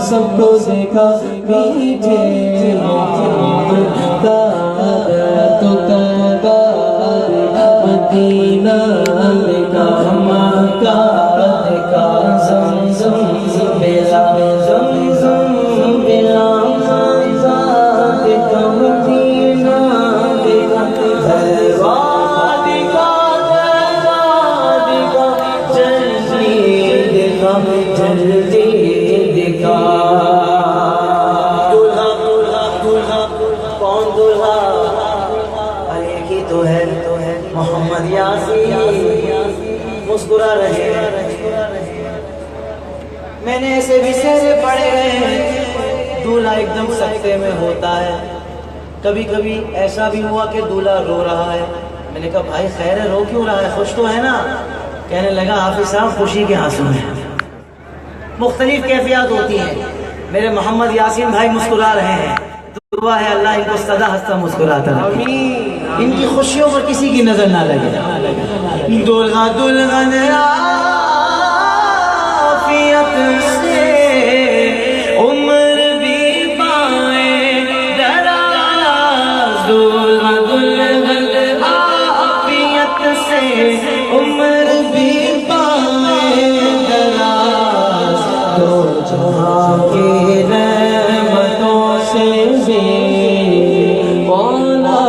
سب کو دیکھا میٹھے تو کعبہ مدینہ دیکھا مکہ دیکھا زمزم ملا زمزم ملا دیکھا مدینہ دیکھا دروا دیکھا جلدی دیکھا جلدی محمد یاسین مسکرا رہے ہیں. میں نے ایسے بھی سہرے پڑے ہیں دولہا ایک دم سکتے میں ہوتا ہے. کبھی کبھی ایسا بھی ہوا کہ دولہا رو رہا ہے. میں نے کہا بھائی خیر ہے، رو کیوں رہا ہے، خوش تو ہے نا؟ کہنے لگا حافظ صاحب خوشی کے آنسو ہیں. مختلف کیفیات ہوتی ہیں. میرے محمد یاسین بھائی مسکرا رہے ہیں، دعا ہے اللہ ان کو سدا ہنستا مسکراتا رہے، ان کی خوشیوں پر کسی کی نظر نہ لگے. دولہا دلہن عافیت سے عمر بھی پائے دراز. دولہا دلہن عافیت سے عمر بھی پائے دراز. دو جہاں کی نعمتوں سے بھی مولا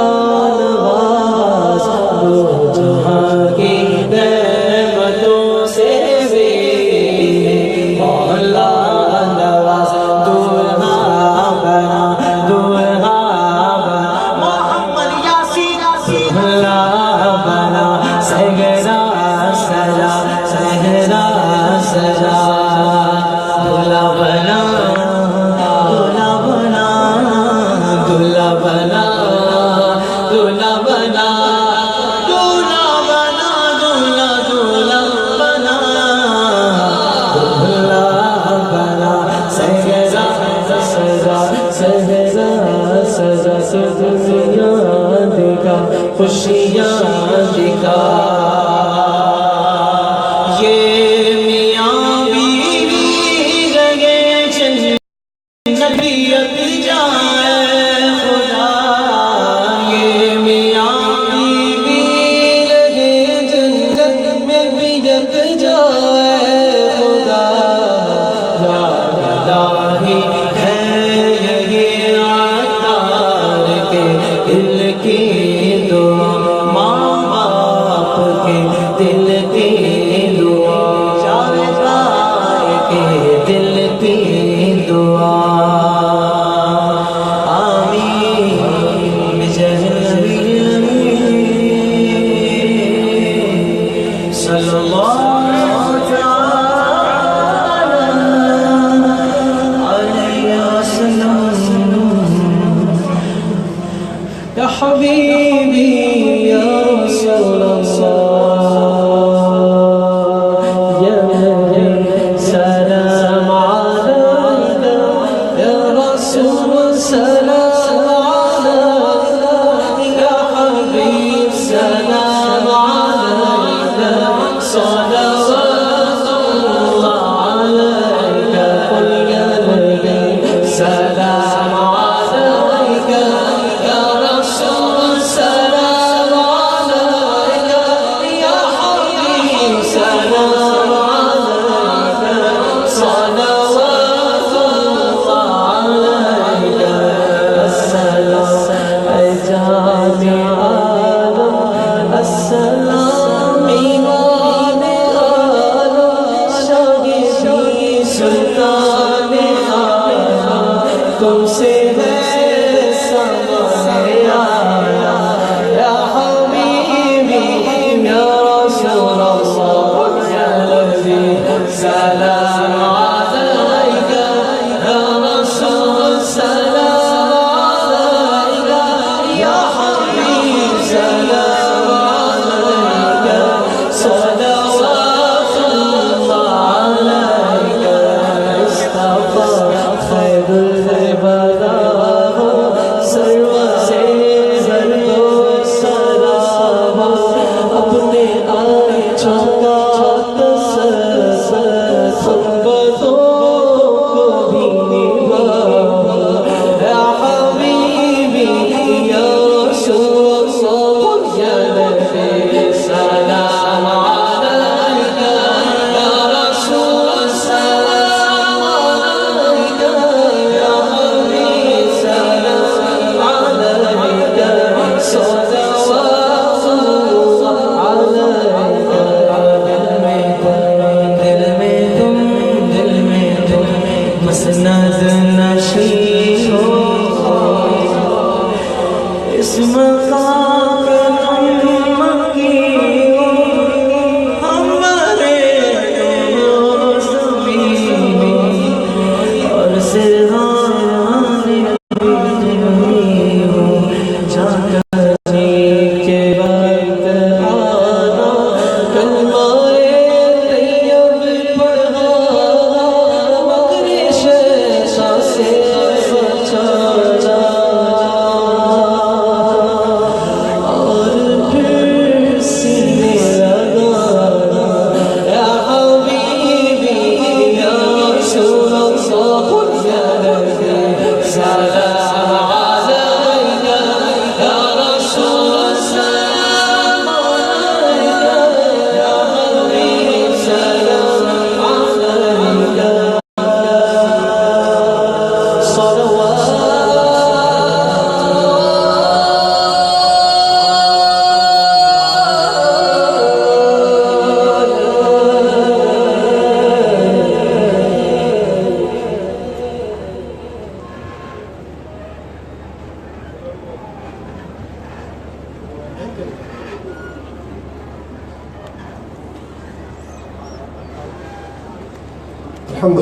الحمد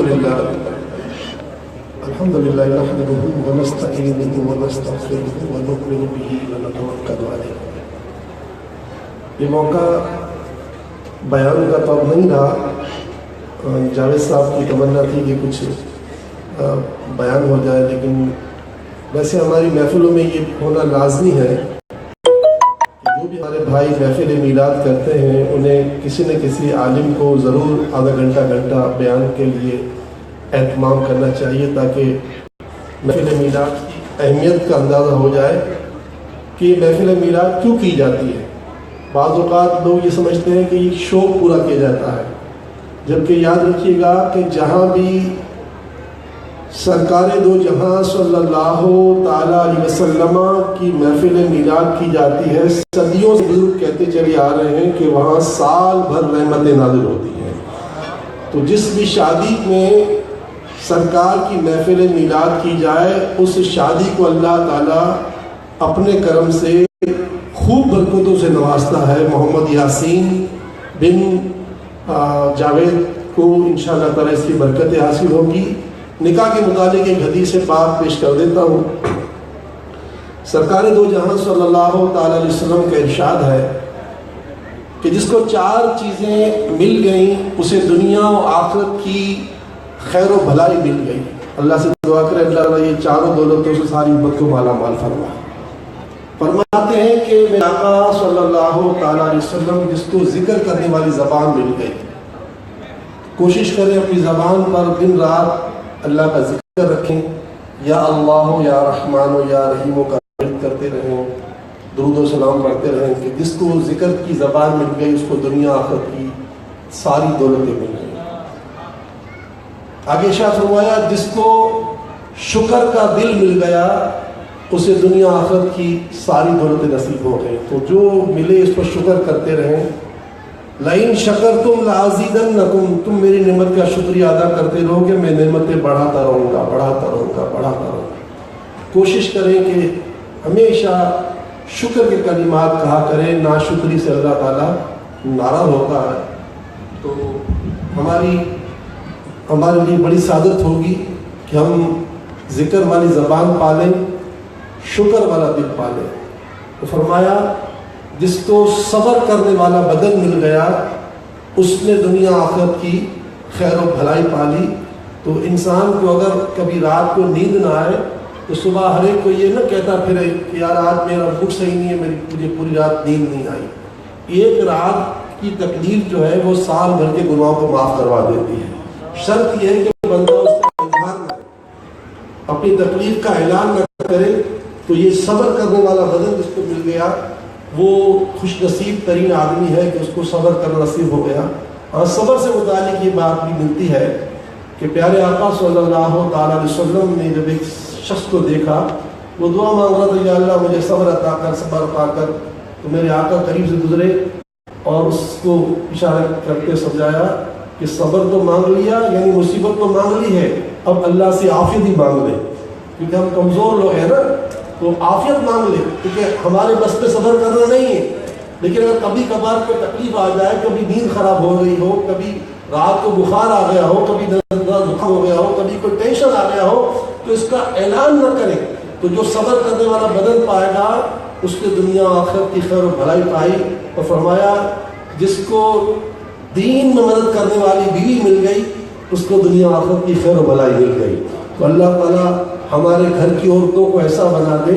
لله نحمده ونستعينه ونستغفره ونؤمن به ونتوکل علیہ. یہ موقع بیان کا تو نہیں رہا. جاوید صاحب کی تمنا تھی کہ کچھ بیان ہو جائے، لیکن ویسے ہماری محفلوں میں یہ ہونا لازمی ہے. جو بھی ہمارے بھائی محفل میلاد کرتے ہیں انہیں کسی نہ کسی عالم کو ضرور آدھا گھنٹہ بیان کے لیے اہتمام کرنا چاہیے، تاکہ محفل میلاد کی اہمیت کا اندازہ ہو جائے کہ محفل میلاد کیوں کی جاتی ہے. بعض اوقات لوگ یہ سمجھتے ہیں کہ یہ شوق پورا کیا جاتا ہے، جبکہ یاد رکھیے گا کہ جہاں بھی سرکار دو جہاں صلی اللہ تعالیٰ علیہ وسلم کی محفل میلاد کی جاتی ہے، صدیوں سے بزرگ کہتے چلے آ رہے ہیں کہ وہاں سال بھر رحمتیں نازل ہوتی ہیں. تو جس بھی شادی میں سرکار کی محفل میلاد کی جائے، اس شادی کو اللہ تعالیٰ اپنے کرم سے خوب برکتوں سے نوازتا ہے. محمد یاسین بن جاوید کو انشاءاللہ تعالیٰ اس کی برکتیں حاصل ہوگی. نکاح کے متعلق ایک حدیث پاک پیش کر دیتا ہوں. سرکار دو جہاں صلی اللہ تعالیٰ علیہ وسلم کا ارشاد ہے کہ جس کو 4 چیزیں مل گئیں اسے دنیا و آخرت کی خیر و بھلائی مل گئی. اللہ سے دعا کرے اللہ تعالیٰ یہ چاروں دولتوں سے ساری امت کو مالا مال فرما. فرماتے ہیں کہ میرے آقا صلی اللہ تعالیٰ علیہ وسلم جس کو ذکر کرنے والی زبان مل گئی، کوشش کریں اپنی زبان پر دن رات اللہ کا ذکر رکھیں. یا اللہ یا رحمان و یا رحیم کا ذکر کرتے رہیں، درود و سلام پڑھتے رہیں کہ جس کو ذکر کی زبان مل گئی اس کو دنیا آخرت کی ساری دولتیں مل گئی. آگے ارشاد فرمایا جس کو شکر کا دل مل گیا اسے دنیا آخرت کی ساری دولتیں نصیب ہو گئی. تو جو ملے اس پر شکر کرتے رہیں. لئن شکرتم لازیدنکم، تم میری نعمت کا شکریہ ادا کرتے رہو گے میں نعمتیں بڑھاتا رہوں گا. کوشش کریں کہ ہمیشہ شکر کے کلمات کہا کریں. ناشکری سے اللہ تعالیٰ ناراض ہوتا ہے. تو ہمارے لیے بڑی سعادت ہوگی کہ ہم ذکر والی زبان پالیں، شکر والا دل پالیں. تو فرمایا جس کو صبر کرنے والا بدن مل گیا اس نے دنیا آخرت کی خیر و بھلائی پالی. تو انسان کو اگر کبھی رات کو نیند نہ آئے تو صبح ہر ایک کو یہ نہ کہتا پھرے کہ یار آج میرا موڈ صحیح نہیں ہے، مجھے پوری رات نیند نہیں آئی. ایک رات کی تکلیف جو ہے وہ سال بھر کے گناہوں کو معاف کروا دیتی ہے. شرط یہ ہے کہ بندہ اس کا اظہار نہ کرے، اپنی تکلیف کا اعلان نہ کرے. تو یہ صبر کرنے والا بدن جس کو مل گیا وہ خوش نصیب ترین آدمی ہے کہ اس کو صبر کرنا نصیب ہو گیا. اور صبر سے متعلق یہ بات بھی ملتی ہے کہ پیارے آقا صلی اللہ تعالیٰ علیہ وسلم نے جب ایک شخص کو دیکھا وہ دعا مانگ رہا تھا یا اللہ مجھے صبر عطا کر، صبر عطا کر. تو میرے آقا قریب سے گزرے اور اس کو اشارہ کرتے سمجھایا کہ صبر تو مانگ لیا، یعنی مصیبت تو مانگ لی ہے، اب اللہ سے عافیت ہی مانگ لے. کیونکہ ہم کمزور لوگ ہیں نا، تو عافیت مانگ لے کیونکہ ہمارے بس پہ صبر کرنا نہیں ہے. لیکن اگر کبھی کبھار کوئی تکلیف آ جائے، کبھی نیند خراب ہو گئی ہو، کبھی رات کو بخار آ گیا ہو، کبھی درد ہو گیا ہو، کبھی کوئی ٹینشن آ گیا ہو، تو اس کا اعلان نہ کریں. تو جو صبر کرنے والا بدن پائے گا اس نے دنیا آخرت کی خیر و بھلائی پائی. اور فرمایا جس کو دین میں مدد کرنے والی بیوی مل گئی اس کو دنیا آخرت کی خیر و بھلائی مل گئی. تو اللہ تعالیٰ ہمارے گھر کی عورتوں کو ایسا بنا دے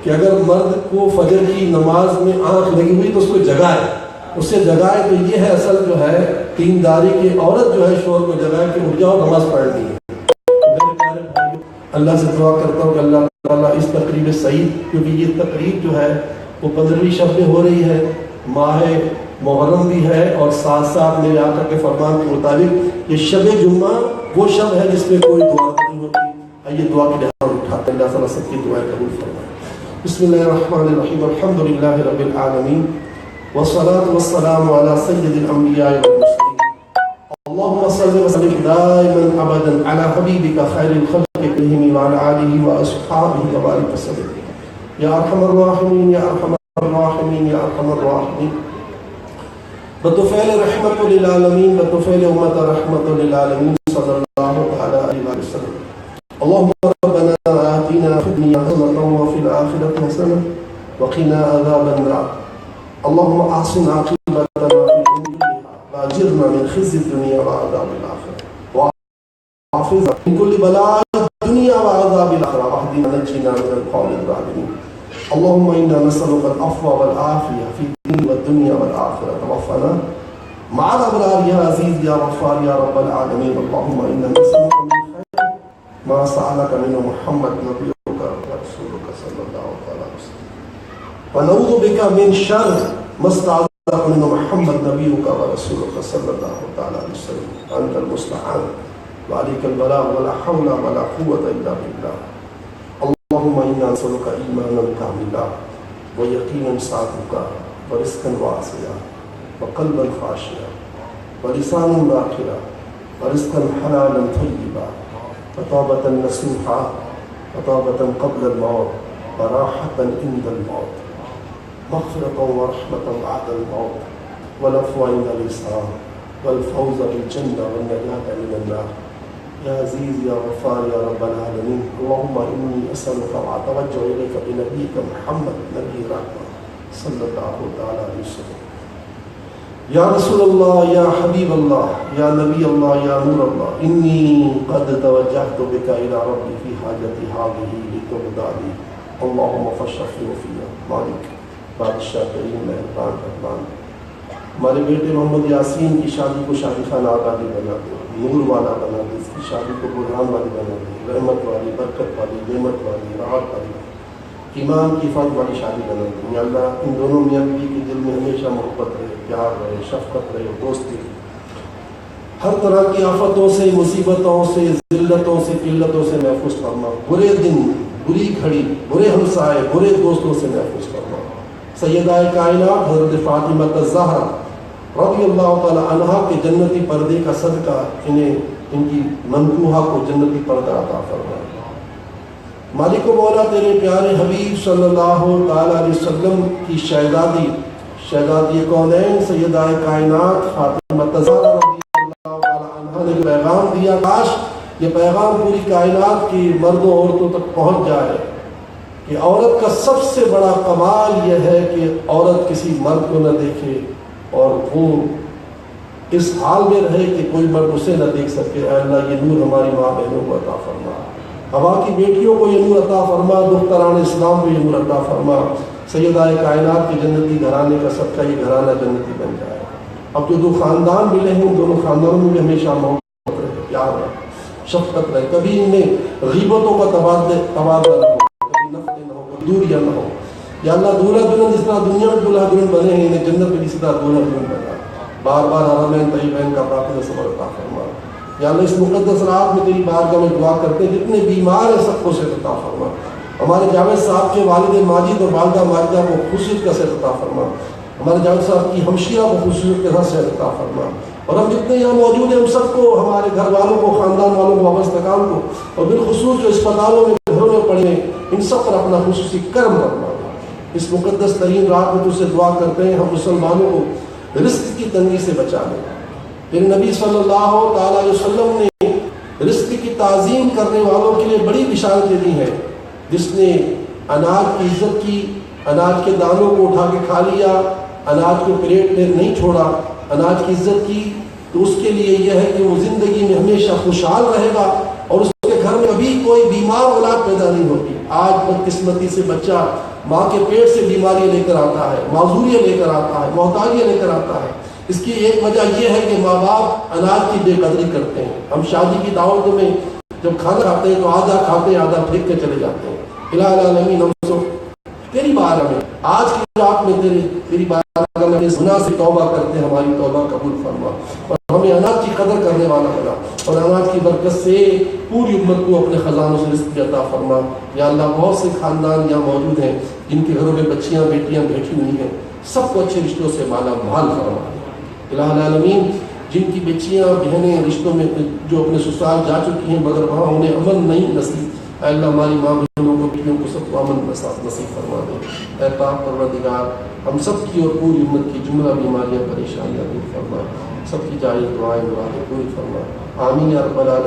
کہ اگر مرد کو فجر کی نماز میں آنکھ لگی ہوئی تو اس کو جگائے، اسے جگائے. تو یہ ہے اصل جو ہے دینداری کی. عورت جو ہے شوہر کو جگائے کہ اٹھ جاؤ نماز پڑھنی ہے. میرے پیارے بھائیو اللہ سے دعا کرتا ہوں کہ اللہ تعالیٰ اس تقریب سعید، کیونکہ یہ تقریب جو ہے وہ 15ویں شب میں ہو رہی ہے، ماہ محرم بھی ہے، اور ساتھ ساتھ میرے آقا کے فرمان کے مطابق یہ شب جمعہ وہ شب ہے جس میں کوئی دعا نہیں ہوتی. آئیے دعا کی دعا اٹھاتے ہیں. اللہ تعالیٰ سب کی دعائیں قبول فرمائے. بسم اللہ الرحمن الرحیم. الحمد للہ رب العالمین والصلاة والسلام على سید الانبیاء والمرسلین. اللهم صل وسلم دائما ابدا على حبیبک خیر الخلق کلهم وعلى آلہ واصحابہ وبارک وسلم. یا ارحم الراحمین یا ارحم الراحمین یا ارحم الراحمین. بطفیل رحمت للعالمین، بطفیل امت رحمت للعالمین صلی اللہ وسلم. اللهم ربنا آتنا في الدنيا حسنة وفي الآخرة حسنة وقنا عذاب النار. اللهم أحسن عاقبتنا في الأمور كلها وأجرنا من خزي الدنيا وعذاب الآخرة وحافظنا من كل بلاء الدنيا وعذاب الآخرة واهدنا ونجنا من القوم الظالمين. اللهم إنا نسألك العفو والعافية في الدين والدنيا والآخرة. توفنا مع الأبرار يا عزيز يا غفار يا رب العالمين. اللهم إنا نسألك من خير ما سألك منه محمد نبيك ورسولك صلى الله عليه وسلم ونعوذ بك من شر ما استعاذك منه محمد نبيك ورسولك صلى الله عليه وسلم. أنت المستعان وعليك البلاغ ولا حول ولا قوة إلا بالله. اللهم إنا نسألك إيمانا كاملا ويقينا صادقا ورزقا واسعا وقلبا خاشعا ولسانا ذاكرا ورزقا حلالا طيبا وتوبة نصوحا وتوبة قبل الموت وراحة عند الموت مغفرة ورحمة بعد الموت والعفو عند الحساب والفوز بالجنة والنجاة من النار. يا عزيز يا غفار يا رب العالمين. اللهم إني أسألك وأتوجه إليك بنبيك محمد نبي رحمة صلى الله عليه وسلم. يا رسول الله يا حبيب الله يا نبي الله يا نور الله إني قد توجهت بك إلى ربي في حاجتي هذه لتقضى لي. اللهم فاشفع فيها. مالک بادشاہ کریم مہربان رحمان ہمارے بیٹے محمد یاسین کی شادی کو شادی خانہ آبادی بنا دے, نور والا بنا دے, اس کی شادی کو برہان والی بنا دے, رحمت والی, برکت والی, نعمت والی, راحت والی, ایمان کی فضل والی شادی بنا دے. یا اللہ ان دونوں میاں بیوی کے دل میں ہمیشہ محبت رہے, پیار رہے, شفقت رہے, دوستی رہے. ہر طرح کی آفتوں سے, مصیبتوں سے, ذلتوں سے, قلتوں سے محفوظ فرما. برے دن, بری گھڑی, برے ہمسائے, برے دوستوں سے محفوظ فرما. سیدہ کائنات حضرت فاطمہ الزہرا رضی اللہ تعالی عنہا کے جنتی پردے کا صدقہ انہیں ان کی منکوہا کو جنتی پردہ عطا فرما. مالک و مولا تیرے پیارے حبیب صلی اللہ تعالی علیہ وسلم کی شہزادی کونین سیدہ کائنات فاطمہ الزہرا رضی اللہ تعالی عنہا نے جو پیغام دیا, کاش یہ پیغام پوری کائنات کی مردوں عورتوں تک پہنچ جائے کہ عورت کا سب سے بڑا کمال یہ ہے کہ عورت کسی مرد کو نہ دیکھے اور وہ اس حال میں رہے کہ کوئی مرد اسے نہ دیکھ سکے. اے اللہ یہ نور ہماری ماں بہنوں کو عطا فرما, ہوا کی بیٹیوں کو یہ نور عطا فرما, دختران اسلام کو یہ نور عطا فرما. سیدہ کائنات کے جنتی گھرانے کا صدقہ یہ گھرانہ جنتی بن جائے. اب جو دو خاندان ملے ہیں ان دونوں خاندانوں میں بھی ہمیشہ محبت رہے, پیار رہے, شفقت رہے, کبھی ان میں غیبتوں کا تبادلہ نہ ہو, دوریاں نہ ہو. یا اللہ دولہا دلہن جس طرح دنیا میں دولہا دلہن بنے ہیں انہیں جنت میں اسی طرح دولہا دلہن بنا. بار بار حرمین طیبین کا باقی صبر عطا فرما. یا اللہ اس مقدس رات میں تیری بارگاہ میں دعا کرتے ہیں جتنے بیمار ہیں سب کو صحت عطا فرما. ہمارے جاوید صاحب کے والد ماجد اور والدہ ماجدہ کو خصوصیت کا صحت عطا فرما. ہمارے جاوید صاحب کی ہمشیرہ کو خصوصیت کے ساتھ صحت عطا فرما. اور ہم جتنے یہاں موجود ہیں ہم سب کو, ہمارے گھر والوں کو, خاندان والوں کو, وابستگان کو, اور بالخصوص جو اسپتالوں میں گھروں میں پڑے ہیں ان سب پر اپنا خصوصی کرم فرما. اس مقدس ترین رات میں تجھ سے دعا کرتے ہیں ہم مسلمانوں کو رزق کی تنگی سے بچا لیں. پھر نبی صلی اللہ تعالی علیہ وسلم نے رزق کی تعظیم کرنے والوں کے لیے بڑی بشارتیں دی ہیں. جس نے اناج کی عزت کی, اناج کے دانوں کو اٹھا کے کھا لیا, اناج کو پلیٹ میں نہیں چھوڑا, اناج کی عزت کی, تو اس کے لیے یہ ہے کہ وہ زندگی میں ہمیشہ خوشحال رہے گا اور اس کے گھر میں کبھی کوئی بیمار اولاد پیدا نہیں ہوگی. آج بدقسمتی سے بچہ ماں کے پیٹ سے بیماریاں لے کر آتا ہے, معذوریاں لے کر آتا ہے, محتاجیاں لے کر آتا ہے. اس کی ایک وجہ یہ ہے کہ ماں باپ اناج کی بے قدری کرتے ہیں. ہم شادی کی دعوتوں میں جب کھانا کھاتے ہیں تو آدھا کھاتے ہیں, آدھا پھینک کے چلے جاتے ہیں. الہ العالمین ہم سب تیری بارگاہ میں آج کی رات میں تیری بارگاہ میں اس گناہ سے توبہ کرتے ہیں, ہماری توبہ قبول فرما اور ہمیں اناج کی قدر کرنے والا بنا اور اناج کی برکت سے پوری امت کو اپنے خزانوں سے رزق عطا فرما. یا اللہ بہت سے خاندان یہاں موجود ہیں جن کے گھروں میں بچیاں بیٹیاں بیٹھی ہوئی ہیں, سب کو اچھے رشتوں سے مالا مال فرما. الہ العالمین جن کی بچیاں بہنیں رشتوں میں جو اپنے سسرال جا چکی ہیں مگر وہاں انہیں امن نہیں نصیب, اے اللہ ہماری ماں بہنوں کو بیٹیوں کو سب کو امن نصیب فرما دے. اے پاک پروردگار ہم سب کی اور پوری امت کی جملہ بیماریاں پریشانیاں دور فرما, سب کی جائز دعائیں پوری فرما. آمین یا رب العالمین.